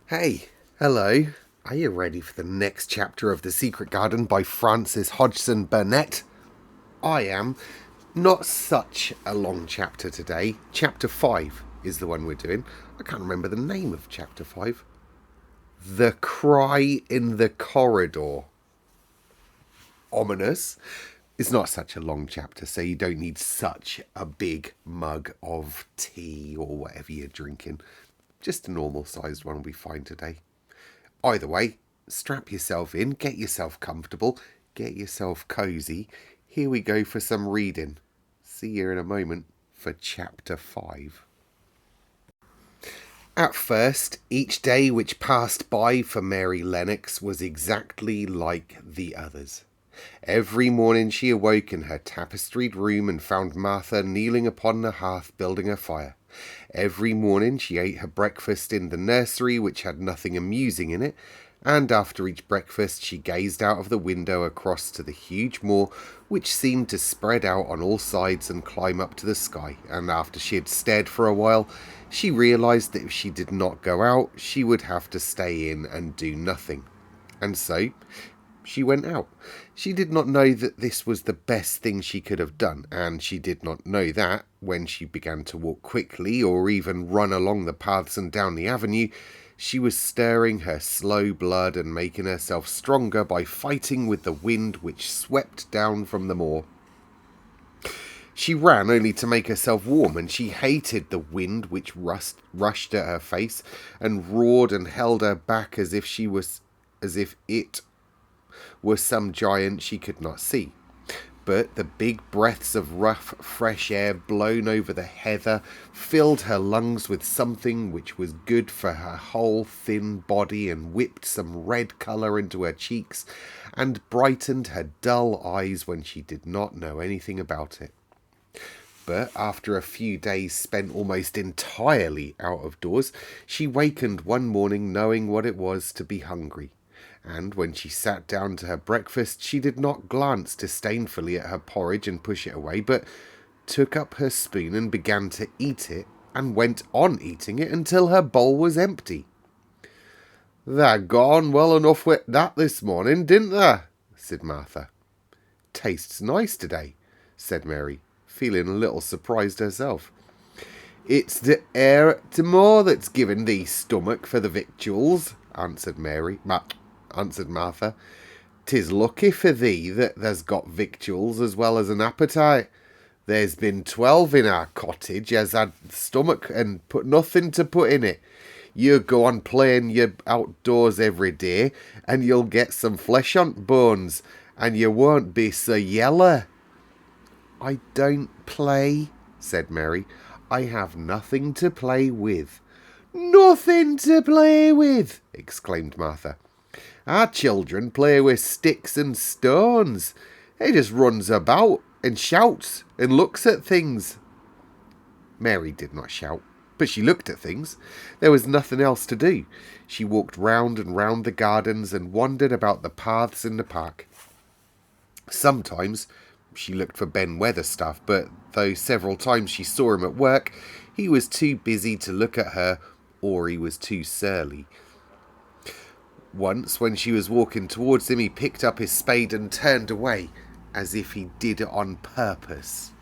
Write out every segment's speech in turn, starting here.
Hey, hello. Are you ready for the next chapter of The Secret Garden by Frances Hodgson Burnett? I am. Not such a long chapter today. Chapter 5 is the one we're doing. I can't remember the name of chapter 5. The Cry in the Corridor. Ominous. It's not such a long chapter, so you don't need such a big mug of tea or whatever you're drinking. Just a normal sized one will be fine today. Either way, strap yourself in, get yourself comfortable, get yourself cosy. Here we go for some reading. See you in a moment for chapter 5. At first, each day which passed by for Mary Lennox was exactly like the others. Every morning she awoke in her tapestried room and found Martha kneeling upon the hearth building a fire. Every morning she ate her breakfast in the nursery, which had nothing amusing in it, and after each breakfast she gazed out of the window across to the huge moor, which seemed to spread out on all sides and climb up to the sky, and after she had stared for a while, she realised that if she did not go out, she would have to stay in and do nothing. And so she went out. She did not know that this was the best thing she could have done, and she did not know that, when she began to walk quickly or even run along the paths and down the avenue, she was stirring her slow blood and making herself stronger by fighting with the wind which swept down from the moor. She ran only to make herself warm, and she hated the wind which rushed at her face and roared and held her back as if it were some giant she could not see. But the big breaths of rough, fresh air blown over the heather filled her lungs with something which was good for her whole thin body and whipped some red colour into her cheeks and brightened her dull eyes when she did not know anything about it. But after a few days spent almost entirely out of doors, she wakened one morning knowing what it was to be hungry. And when she sat down to her breakfast, she did not glance disdainfully at her porridge and push it away, but took up her spoon and began to eat it, and went on eating it until her bowl was empty. "Thou got on well enough with that this morning, didn't thou?" said Martha. "Tastes nice today," said Mary, feeling a little surprised herself. "It's the air at the moor that's given thee stomach for the victuals," answered Martha. "'Tis lucky for thee that there's got victuals as well as an appetite. There's been 12 in our cottage as had stomach and put nothing to put in it. You go on playing your outdoors every day, and you'll get some flesh on bones, and you won't be so yeller." "I don't play," said Mary. "I have nothing to play with." "Nothing to play with!" exclaimed Martha. "Our children play with sticks and stones. They just runs about and shouts and looks at things." Mary did not shout, but she looked at things. There was nothing else to do. She walked round and round the gardens and wandered about the paths in the park. Sometimes she looked for Ben Weatherstaff, but though several times she saw him at work, he was too busy to look at her, or he was too surly. Once, when she was walking towards him, he picked up his spade and turned away, as if he did it on purpose.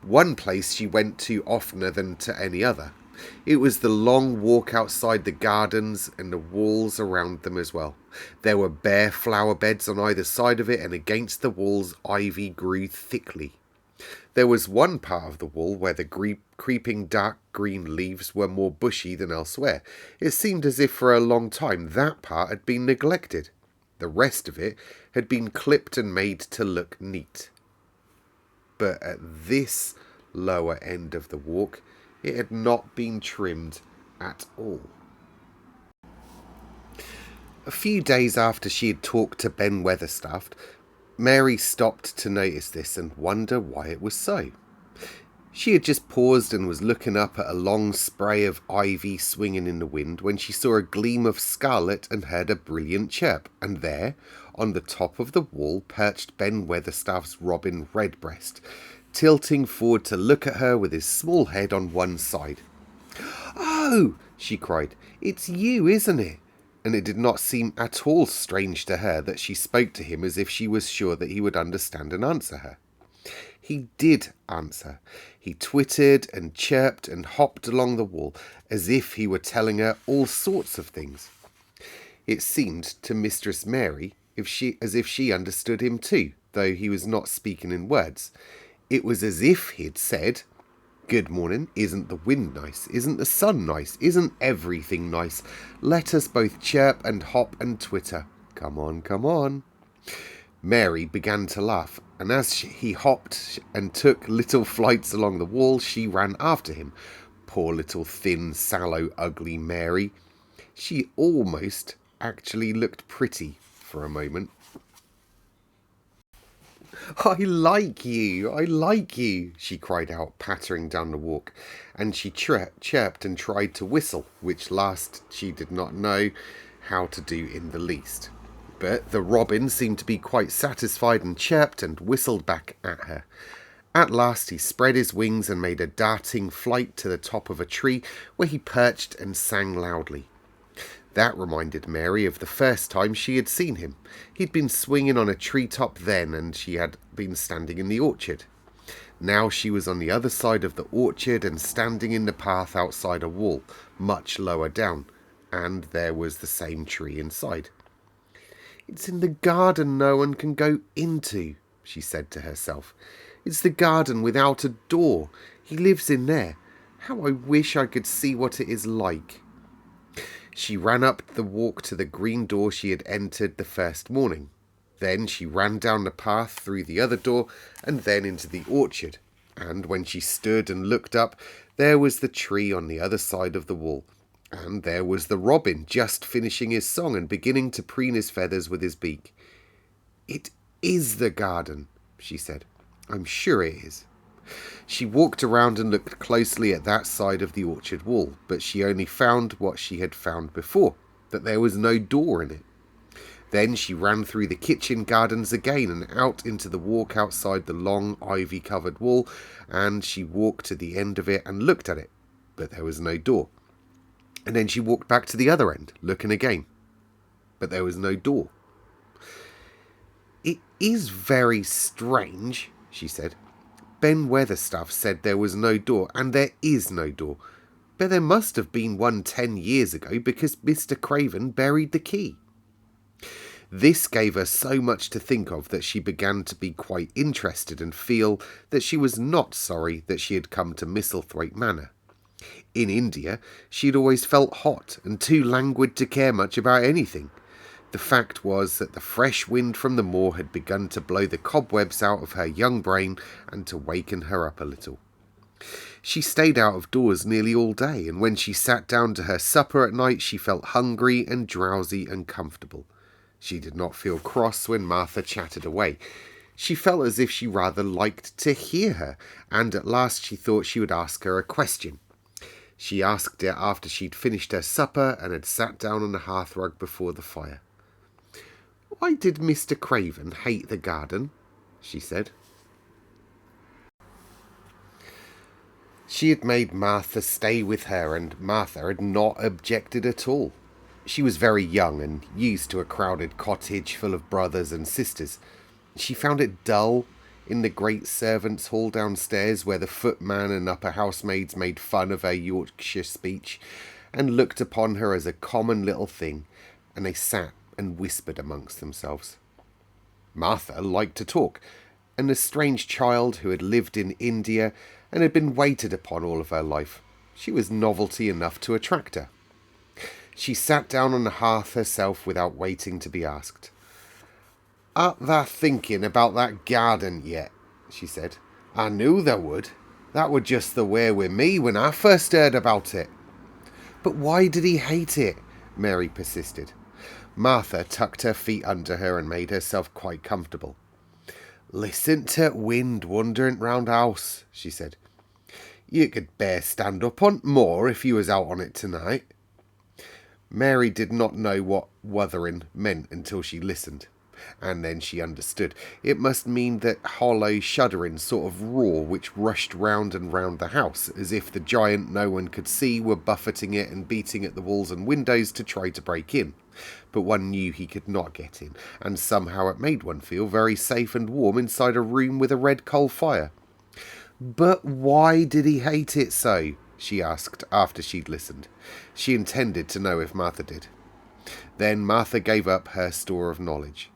One place she went to oftener than to any other. It was the long walk outside the gardens and the walls around them as well. There were bare flower beds on either side of it, and against the walls ivy grew thickly. There was one part of the wall where the creeping dark green leaves were more bushy than elsewhere. It seemed as if for a long time that part had been neglected. The rest of it had been clipped and made to look neat. But at this lower end of the walk, it had not been trimmed at all. A few days after she had talked to Ben Weatherstaff, Mary stopped to notice this and wonder why it was so. She had just paused and was looking up at a long spray of ivy swinging in the wind when she saw a gleam of scarlet and heard a brilliant chirp, and there, on the top of the wall, perched Ben Weatherstaff's robin Redbreast, tilting forward to look at her with his small head on one side. "Oh!" she cried. "It's you, isn't it?" And it did not seem at all strange to her that she spoke to him as if she was sure that he would understand and answer her. He did answer. He twittered and chirped and hopped along the wall as if he were telling her all sorts of things. It seemed to Mistress Mary as if she understood him too, though he was not speaking in words. It was as if he'd said, "Good morning, isn't the wind nice? Isn't the sun nice? Isn't everything nice? Let us both chirp and hop and twitter. Come on, come on." Mary began to laugh, and as he hopped and took little flights along the wall, she ran after him. Poor little thin, sallow, ugly Mary. She almost actually looked pretty for a moment. I like you, she cried out, pattering down the walk, and she chirped and tried to whistle, which last she did not know how to do in the least. But the robin seemed to be quite satisfied and chirped and whistled back at her. At last he spread his wings and made a darting flight to the top of a tree, where he perched and sang loudly. That reminded Mary of the first time she had seen him. He'd been swinging on a treetop then, and she had been standing in the orchard. Now she was on the other side of the orchard and standing in the path outside a wall, much lower down, and there was the same tree inside. "It's in the garden no one can go into," she said to herself. "It's the garden without a door. He lives in there. How I wish I could see what it is like." She ran up the walk to the green door she had entered the first morning. Then she ran down the path through the other door and then into the orchard. And when she stood and looked up, there was the tree on the other side of the wall. And there was the robin just finishing his song and beginning to preen his feathers with his beak. "It is the garden," she said. "I'm sure it is." She walked around and looked closely at that side of the orchard wall, but she only found what she had found before, that there was no door in it. Then she ran through the kitchen gardens again and out into the walk outside the long ivy-covered wall, and she walked to the end of it and looked at it, but there was no door. And then she walked back to the other end, looking again, but there was no door. "It is very strange," she said. "Ben Weatherstaff said there was no door, and there is no door. But there must have been one 10 years ago, because Mr. Craven buried the key." This gave her so much to think of that she began to be quite interested and feel that she was not sorry that she had come to Misselthwaite Manor. In India, she had always felt hot and too languid to care much about anything. The fact was that the fresh wind from the moor had begun to blow the cobwebs out of her young brain and to waken her up a little. She stayed out of doors nearly all day, and when she sat down to her supper at night she felt hungry and drowsy and comfortable. She did not feel cross when Martha chatted away. She felt as if she rather liked to hear her, and at last she thought she would ask her a question. She asked it after she'd finished her supper and had sat down on the hearthrug before the fire. "Why did Mr. Craven hate the garden?" she said. She had made Martha stay with her, and Martha had not objected at all. She was very young and used to a crowded cottage full of brothers and sisters. She found it dull in the great servants' hall downstairs, where the footman and upper housemaids made fun of her Yorkshire speech and looked upon her as a common little thing, and they sat and whispered amongst themselves. Martha liked to talk, and a strange child who had lived in India and had been waited upon all of her life, she was novelty enough to attract her. She sat down on the hearth herself without waiting to be asked. "Art thou thinking about that garden yet?" she said. "I knew thou would. That were just the way with me when I first heard about it." "But why did he hate it?" Mary persisted. Martha tucked her feet under her and made herself quite comfortable. "Listen to t' wind wandering round house," she said. "You could bear stand up on t' moor if you was out on it tonight." Mary did not know what wuthering meant until she listened. And then she understood. It must mean that hollow, shuddering sort of roar which rushed round and round the house, as if the giant no one could see were buffeting it and beating at the walls and windows to try to break in. But one knew he could not get in, and somehow it made one feel very safe and warm inside a room with a red coal fire. But why did he hate it so? She asked after she'd listened. She intended to know if Martha did. Then Martha gave up her store of knowledge.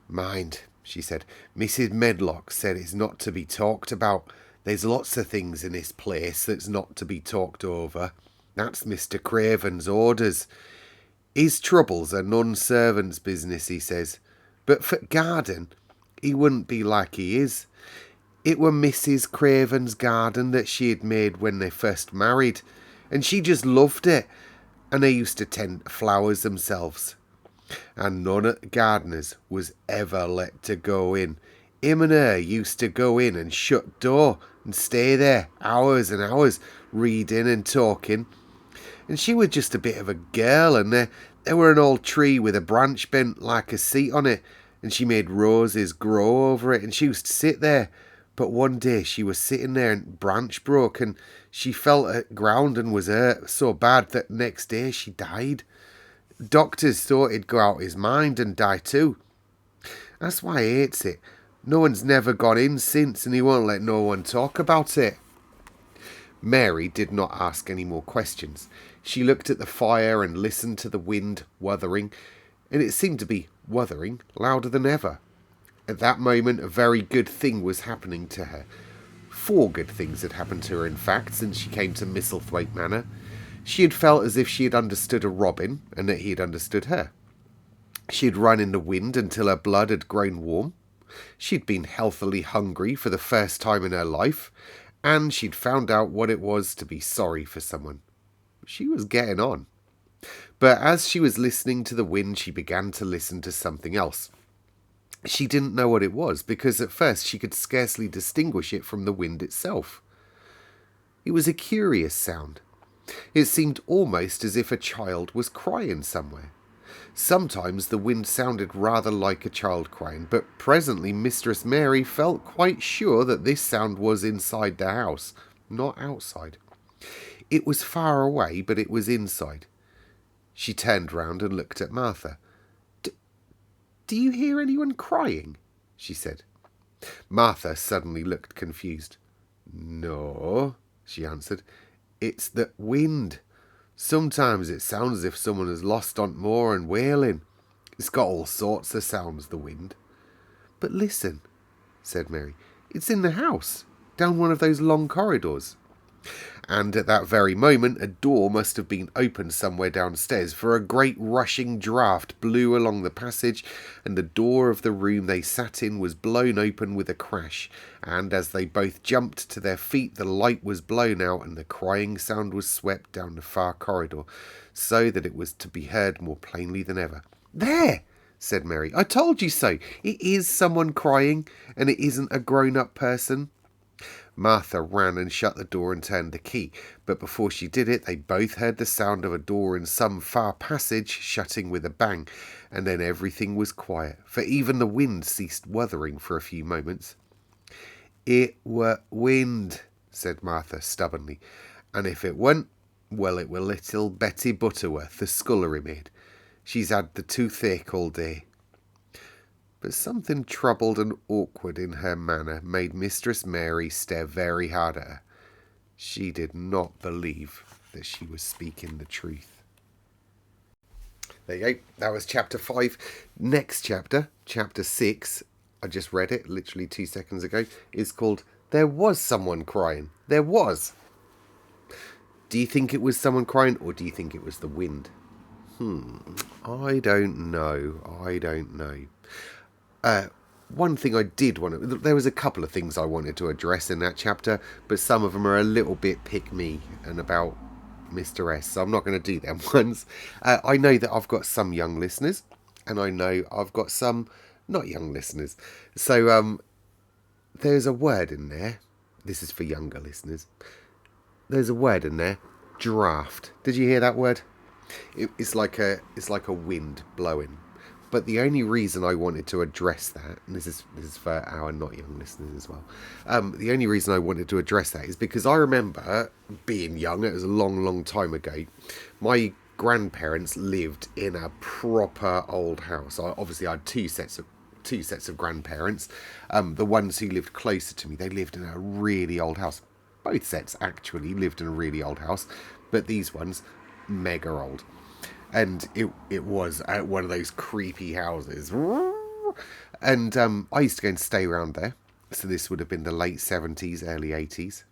Mind, she said, Mrs. Medlock said it's not to be talked about. There's lots of things in this place that's not to be talked over. That's Mr. Craven's orders. His troubles are none servant's business, he says. But for garden, he wouldn't be like he is. It were Mrs. Craven's garden that she had made when they first married, and she just loved it, and they used to tend flowers themselves. And none of the gardeners was ever let to go in. Him and her used to go in and shut door and stay there hours and hours, reading and talking. And she was just a bit of a girl, and there were an old tree with a branch bent like a seat on it, and she made roses grow over it, and she used to sit there. But one day she was sitting there and branch broke, and she fell at ground and was hurt so bad that next day she died. Doctors thought he'd go out his mind and die too. That's why he hates it. No one's never gone in since, and he won't let no one talk about it. Mary did not ask any more questions. She looked at the fire and listened to the wind wuthering, and it seemed to be wuthering louder than ever. At that moment, a very good thing was happening to her. 4 good things had happened to her, in fact, since she came to Misselthwaite Manor. She had felt as if she had understood a robin, and that he had understood her. She had run in the wind until her blood had grown warm. She'd been healthily hungry for the first time in her life, and she'd found out what it was to be sorry for someone. She was getting on. But as she was listening to the wind, she began to listen to something else. She didn't know what it was, because at first she could scarcely distinguish it from the wind itself. It was a curious sound. It seemed almost as if a child was crying somewhere. Sometimes the wind sounded rather like a child crying, but presently Mistress Mary felt quite sure that this sound was inside the house, not outside. It was far away, but it was inside. She turned round and looked at Martha. Do you hear anyone crying? She said. Martha suddenly looked confused. No, she answered. It's the wind. Sometimes it sounds as if someone has lost on moor and wailing. It's got all sorts of sounds, the wind. But listen, said Mary. It's in the house, down one of those long corridors. And at that very moment a door must have been opened somewhere downstairs, for a great rushing draught blew along the passage, and the door of the room they sat in was blown open with a crash, and as they both jumped to their feet the light was blown out, and the crying sound was swept down the far corridor, so that it was to be heard more plainly than ever. There, said Mary, I told you so. It is someone crying, and it isn't a grown-up person. Martha ran and shut the door and turned the key, but before she did it they both heard the sound of a door in some far passage shutting with a bang, and then everything was quiet, for even the wind ceased wuthering for a few moments. It were wind, said Martha stubbornly, and if it weren't, well, it were little Betty Butterworth, the scullery maid. She's had the toothache all day. But something troubled and awkward in her manner made Mistress Mary stare very hard at her. She did not believe that she was speaking the truth. There you go. That was chapter 5. Next chapter, chapter 6, I just read it literally 2 seconds ago, is called There Was Someone Crying. There was. Do you think it was someone crying, or do you think it was the wind? I don't know. One thing I did want to... There was a couple of things I wanted to address in that chapter, but some of them are a little bit pick-me and about Mr. S, so I'm not going to do them ones. I know that I've got some young listeners, and I know I've got some not young listeners. So there's a word in there. This is for younger listeners. There's a word in there. Draft. Did you hear that word? It's like a wind blowing. But the only reason I wanted to address that, and this is for our not young listeners as well, the only reason I wanted to address that is because I remember being young. It was a long, long time ago. My grandparents lived in a proper old house. Obviously, I had two sets of grandparents. The ones who lived closer to me, they lived in a really old house. Both sets actually lived in a really old house, but these ones, mega old. And it was one of those creepy houses. And I used to go and stay around there. So this would have been the late 70s, early 80s.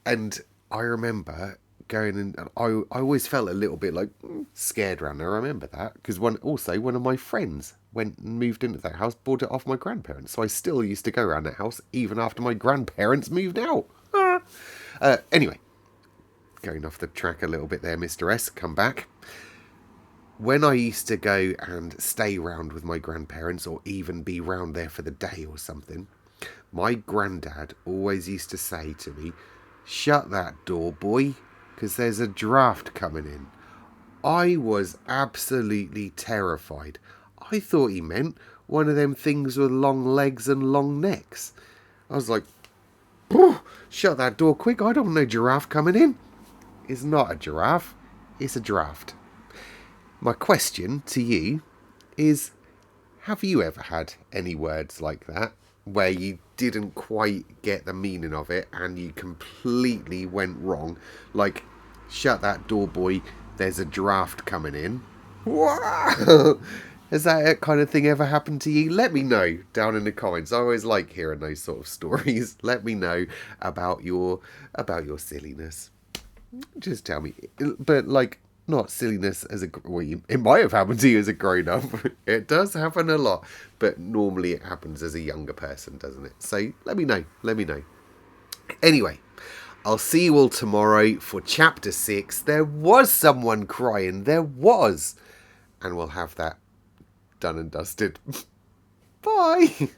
And I remember going, and I always felt a little bit like scared around there. I remember that because one of my friends went and moved into that house, bought it off my grandparents. So I still used to go around that house even after my grandparents moved out. Anyway, going off the track a little bit there, Mr. S, come back. When I used to go and stay round with my grandparents or even be round there for the day or something, my granddad always used to say to me, "Shut that door, boy, because there's a draft coming in." I was absolutely terrified. I thought he meant one of them things with long legs and long necks. I was like, "Shut that door quick, I don't want no giraffe coming in." It's not a giraffe, it's a draft. My question to you is, have you ever had any words like that where you didn't quite get the meaning of it and you completely went wrong? Like, "Shut that door, boy, there's a draft coming in." Wow! Has that kind of thing ever happened to you? Let me know down in the comments. I always like hearing those sort of stories. Let me know about your silliness. Just tell me. But like, not silliness as it might have happened to you as a grown-up. It does happen a lot, but normally it happens as a younger person, doesn't it? So let me know. Anyway, I'll see you all tomorrow for chapter 6. There was someone crying. There was. And we'll have that done and dusted. Bye.